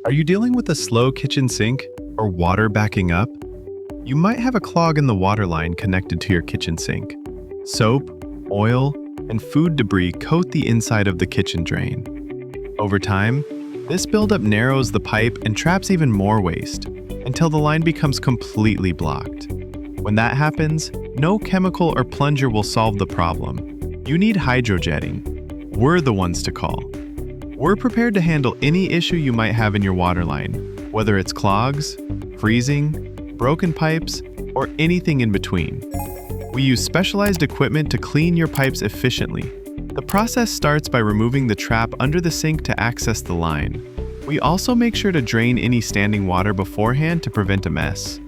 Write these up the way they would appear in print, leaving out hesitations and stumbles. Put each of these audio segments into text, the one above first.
Are you dealing with a slow kitchen sink or water backing up? You might have a clog in the water line connected to your kitchen sink. Soap, oil, and food debris coat the inside of the kitchen drain. Over time, this buildup narrows the pipe and traps even more waste until the line becomes completely blocked. When that happens, no chemical or plunger will solve the problem. You need hydrojetting. We're the ones to call. We're prepared to handle any issue you might have in your water line, whether it's clogs, freezing, broken pipes, or anything in between. We use specialized equipment to clean your pipes efficiently. The process starts by removing the trap under the sink to access the line. We also make sure to drain any standing water beforehand to prevent a mess.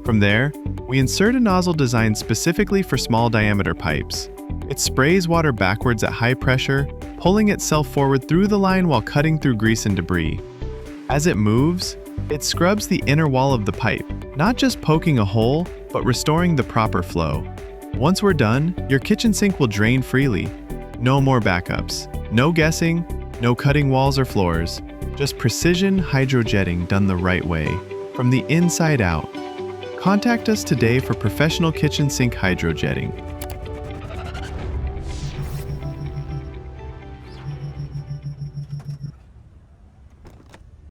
From there, we insert a nozzle designed specifically for small diameter pipes. It sprays water backwards at high pressure, pulling itself forward through the line while cutting through grease and debris. As it moves, it scrubs the inner wall of the pipe, not just poking a hole, but restoring the proper flow. Once we're done, your kitchen sink will drain freely. No more backups, no guessing, no cutting walls or floors, just precision hydrojetting done the right way, from the inside out. Contact us today for professional kitchen sink hydrojetting.